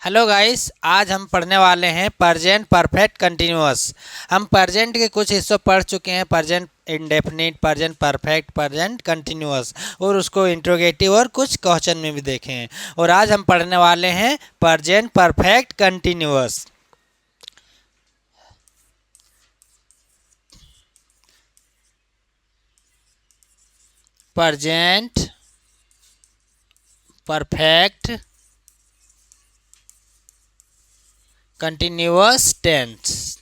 Hello guys, आज हम पढ़ने वाले हैं प्रेजेंट परफेक्ट कंटिन्यूअस। हम प्रेजेंट के कुछ हिस्सों पढ़ चुके हैं, present indefinite, present perfect, present continuous, और उसको इंट्रोगेटिव और कुछ क्वेश्चन में भी देखे हैं। और आज हम पढ़ने वाले हैं present perfect continuous. Present perfect continuous tense.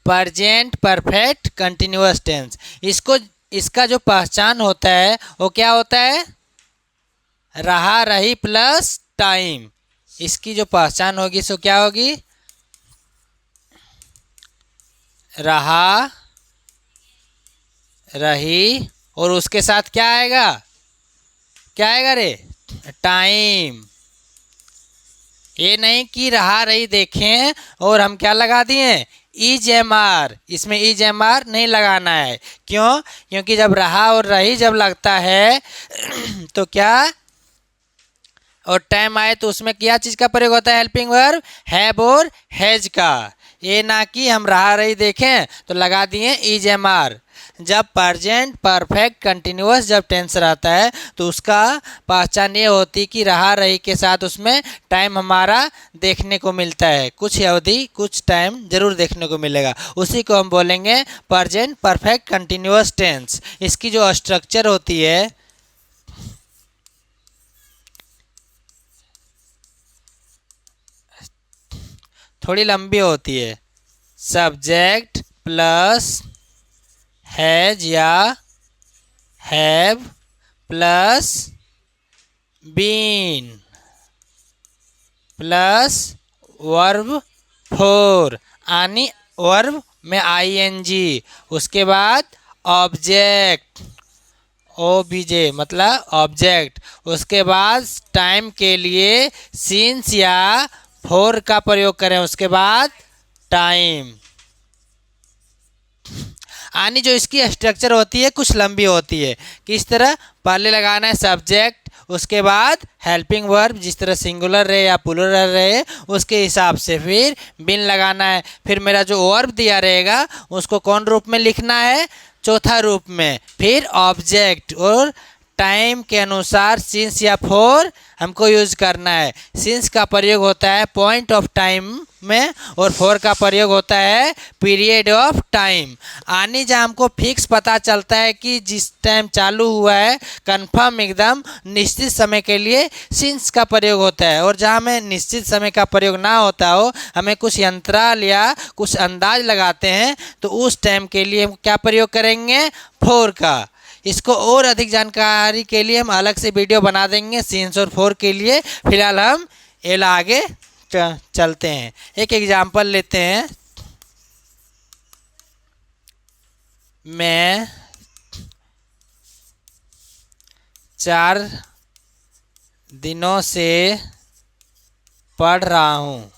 Present perfect continuous tense, इसका जो पहचान होता है वो क्या होता है? रहा रही प्लस टाइम। इसकी जो पहचान होगी सो क्या होगी? रहा रही और उसके साथ क्या आएगा? क्या आएगा रे? टाइम। ये नहीं कि रहा रही देखें और हम क्या लगा दिए? Is am are. इसमें इज एम आर नहीं लगाना है। क्यों? क्योंकि जब रहा और रही जब लगता है तो क्या, और टाइम आए तो उसमें क्या चीज़ का प्रयोग होता है? हेल्पिंग वर्ब हैव और हैज का। ये ना कि हम रहा रही देखें तो लगा दिए इज एम आर। जब प्रेजेंट परफेक्ट कंटिन्यूअस जब टेंस रहता है तो उसका पहचान ये होती कि रहा रही के साथ उसमें टाइम हमारा देखने को मिलता है, कुछ अवधि कुछ टाइम जरूर देखने को मिलेगा। उसी को हम बोलेंगे प्रेजेंट परफेक्ट कंटिन्यूअस टेंस। इसकी जो स्ट्रक्चर होती है थोड़ी लंबी होती है। सब्जेक्ट प्लस हैज या have plus been plus verb four, यानी वर्ब में आईएनजी, उसके बाद ऑब्जेक्ट ओबीजे मतलब ऑब्जेक्ट, उसके बाद टाइम के लिए सिंस या फोर का प्रयोग करें, उसके बाद टाइम। यानी जो इसकी स्ट्रक्चर होती है कुछ लंबी होती है। किस तरह? पहले लगाना है सब्जेक्ट, उसके बाद हेल्पिंग वर्ब, जिस तरह सिंगुलर रहे या प्लूरल रहे उसके हिसाब से फिर बिन लगाना है। फिर मेरा जो वर्ब दिया रहेगा उसको कौन रूप में लिखना है? चौथा रूप में। फिर ऑब्जेक्ट और टाइम के अनुसार सिंस या फोर हमको यूज करना है। सिंस का प्रयोग होता है पॉइंट ऑफ टाइम में और फोर का प्रयोग होता है पीरियड ऑफ टाइम। आने जहाँ हमको फिक्स पता चलता है कि जिस टाइम चालू हुआ है कंफर्म एकदम निश्चित समय के लिए सिंस का प्रयोग होता है, और जहाँ हमें निश्चित समय का प्रयोग ना होता हो, हमें कुछ यंत्राल या कुछ अंदाज लगाते हैं, तो उस टाइम के लिए हम क्या प्रयोग करेंगे? फोर का। इसको और अधिक जानकारी के लिए हम अलग से वीडियो बना देंगे सिंस और फोर के लिए। फिलहाल हम आगे चलते हैं। एक एग्जाम्पल लेते हैं। मैं 4 दिनों से पढ़ रहा हूँ।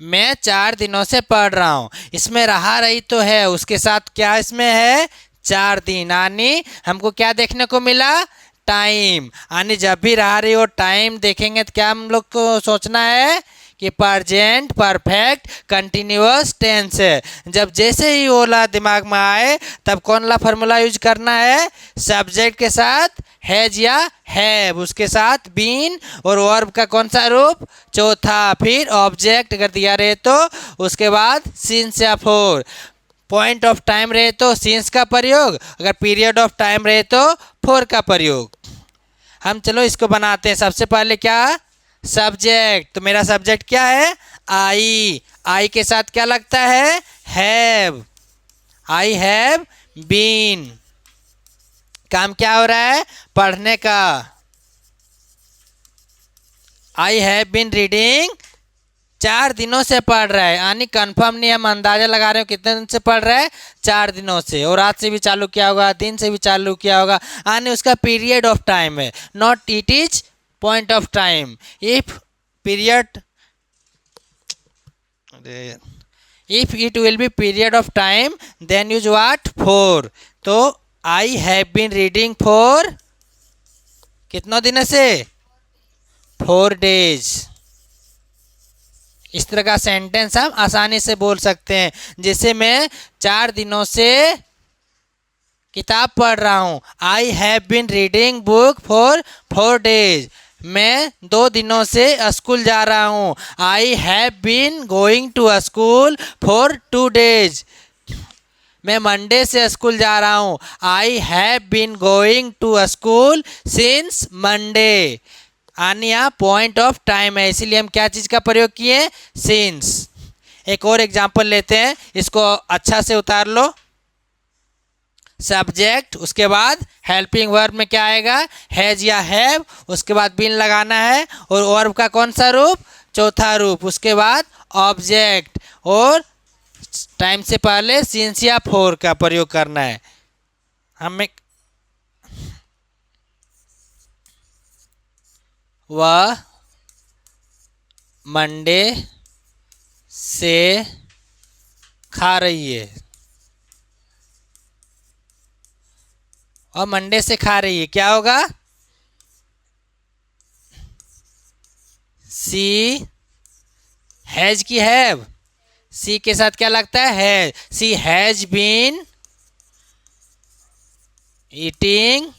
मैं 4 दिनों से पढ़ रहा हूँ। इसमें रहा रही तो है, उसके साथ क्या इसमें है? 4 दिन। यानी हमको क्या देखने को मिला? टाइम। यानी जब भी रहा रही और टाइम देखेंगे तो क्या हम लोग को सोचना है कि प्रेजेंट परफेक्ट कंटिन्यूअस टेंस है। जब जैसे ही ओला दिमाग में आए तब कौन ला फार्मूला यूज करना है? सब्जेक्ट के साथ हैज या हैव, उसके साथ बीन, और वर्ब का कौन सा रूप? चौथा। फिर ऑब्जेक्ट अगर दिया रहे तो उसके बाद सिंस या फोर। पॉइंट ऑफ टाइम रहे तो सिंस का प्रयोग, अगर पीरियड ऑफ टाइम रहे तो फोर का प्रयोग। हम चलो इसको बनाते हैं। सबसे पहले क्या? सब्जेक्ट। तो मेरा सब्जेक्ट क्या है? आई। आई के साथ क्या लगता है? हैव। I have been. काम क्या हो रहा है? पढ़ने का। आई हैव बीन रीडिंग। 4 दिनों से पढ़ रहा है, यानी कंफर्म नहीं, हम अंदाजा लगा रहे हो कितने दिन से पढ़ रहा है? 4 दिनों से। और आज से भी चालू किया होगा, दिन से भी चालू किया होगा, यानी उसका पीरियड ऑफ टाइम है, not it is point of time. If period if it will be period of time then use what? Four. तो I have been reading for कितनों दिनों से 4 days। इस तरह का सेंटेंस हम आसानी से बोल सकते हैं, जैसे मैं 4 दिनों से किताब पढ़ रहा हूँ। I have been reading book for 4 days। मैं 2 दिनों से स्कूल जा रहा हूँ। I have been going to school for 2 days। मैं मंडे से स्कूल जा रहा हूँ। I have been going to school since Monday. आने यहाँ पॉइंट ऑफ टाइम है, इसीलिए हम क्या चीज़ का प्रयोग किए, सिंस। एक और एग्जाम्पल लेते हैं, इसको अच्छा से उतार लो। सब्जेक्ट, उसके बाद हेल्पिंग वर्ब में क्या आएगा, हैज या हैव, उसके बाद बीन लगाना है, और वर्ब का कौन सा रूप, चौथा रूप। उसके बाद ऑब्जेक्ट, और टाइम से पहले सिंस या फोर का प्रयोग करना है। हमें वह मंडे से खा रही है, और मंडे से खा रही है, क्या होगा, सी हैज की हैव, सी के साथ क्या लगता है, has. She has been eating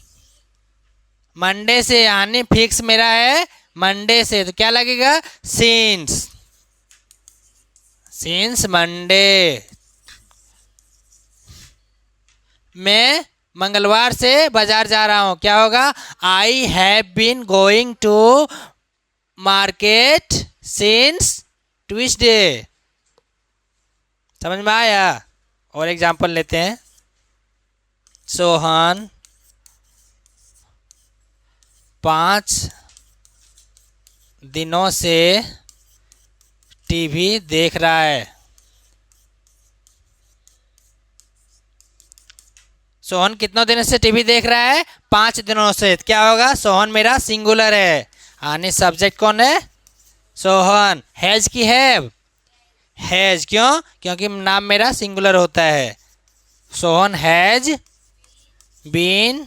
Monday से, यानी फिक्स मेरा है मंडे से, तो क्या लगेगा, सिंस, सिंस मंडे। मैं मंगलवार से बाजार जा रहा हूँ, क्या होगा, I have been going to market since Tuesday. समझ में आया। और एग्जाम्पल लेते हैं। सोहन 5 दिनों से टीवी देख रहा है। सोहन कितनों दिनों से टीवी देख रहा है, 5 दिनों से, क्या होगा, सोहन मेरा सिंगुलर है, यानी सब्जेक्ट कौन है, सोहन। हैज की हैव, हैज, क्यों, क्योंकि नाम मेरा सिंगुलर होता है। Sohan has been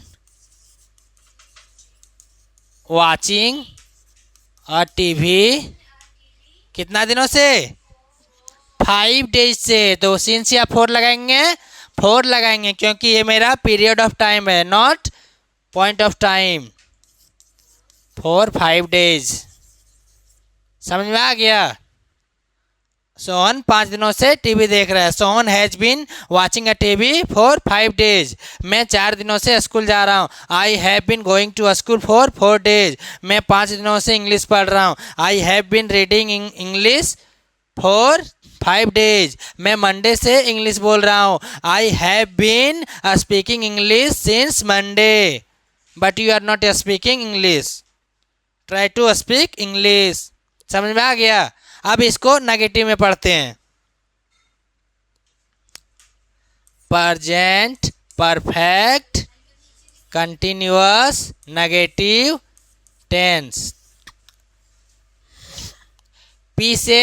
watching a TV कितना दिनों से, 5 days से। तो सिंस या फोर लगाएंगे, फोर लगाएंगे, क्योंकि ये मेरा पीरियड ऑफ टाइम है, not point of time. 5 days। समझ में आ गया। सोहन 5 दिनों से टीवी देख रहा है। Sohan has been watching a TV for 5 days। मैं 4 दिनों से स्कूल जा रहा हूँ। I have been going to school for 4 days। मैं 5 दिनों से इंग्लिश पढ़ रहा हूँ। I have been reading English for 5 days। मैं मंडे से इंग्लिश बोल रहा हूँ। I have been speaking English since Monday, but you are not speaking English, try to speak English. समझ में आ गया। अब इसको नेगेटिव में पढ़ते हैं। Present perfect continuous negative tense. P से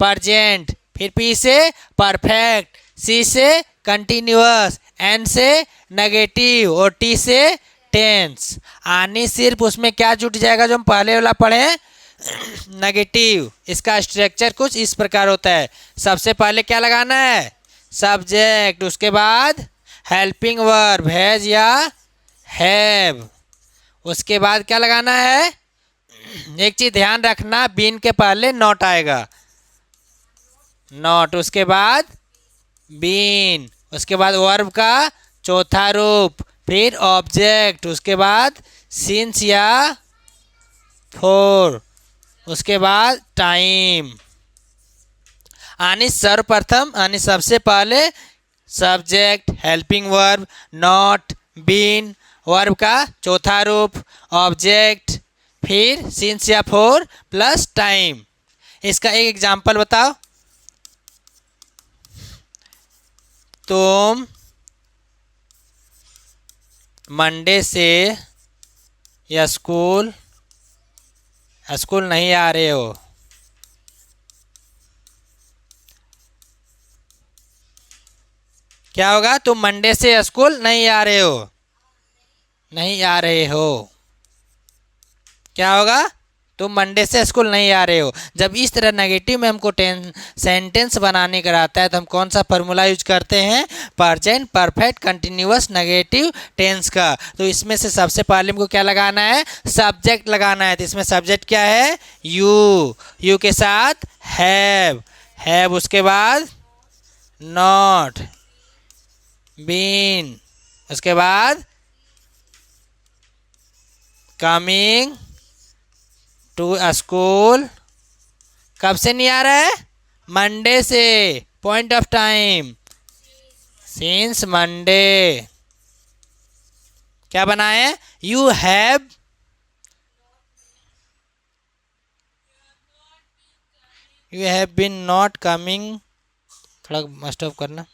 प्रेजेंट, फिर पी से परफेक्ट, सी से कंटिन्यूअस, एन से नेगेटिव, और टी से टेंस। आनी सिर्फ उसमें क्या जुट जाएगा जो हम पहले वाला पढ़े, नेगेटिव। इसका स्ट्रक्चर कुछ इस प्रकार होता है। सबसे पहले क्या लगाना है, सब्जेक्ट, उसके बाद हेल्पिंग वर्ब हैज या हैव, उसके बाद क्या लगाना है, एक चीज ध्यान रखना, बीन के पहले नॉट आएगा, नॉट, उसके बाद बीन, उसके बाद वर्ब का चौथा रूप, फिर ऑब्जेक्ट, उसके बाद सिंस या फोर, उसके बाद टाइम। आनी सर्वप्रथम, आनी सबसे पहले subject, helping verb, not, been, verb का चौथा रूप, ऑब्जेक्ट, फिर सिंस या फोर प्लस टाइम। इसका एक एग्जाम्पल बताओ। तुम मंडे से या स्कूल नहीं आ रहे हो। क्या होगा, तुम मंडे से स्कूल नहीं आ रहे हो। नहीं आ रहे हो, क्या होगा? तुम मंडे से स्कूल नहीं आ रहे हो। जब इस तरह नेगेटिव में हमको सेंटेंस बनाने का रहता है तो हम कौन सा फॉर्मूला यूज करते हैं? Present perfect continuous negative tense का। तो इसमें से सबसे पहले हमको क्या लगाना है? सब्जेक्ट लगाना है। तो इसमें सब्जेक्ट क्या है? यू। यू के साथ हैव उसके बाद नॉट, बीन, उसके बाद कमिंग टू स्कूल। कब से नहीं आ रहा है? मंडे से। Point of time since Monday. क्या बनाए? You have been not coming. थोड़ा मस्ट ऑफ करना।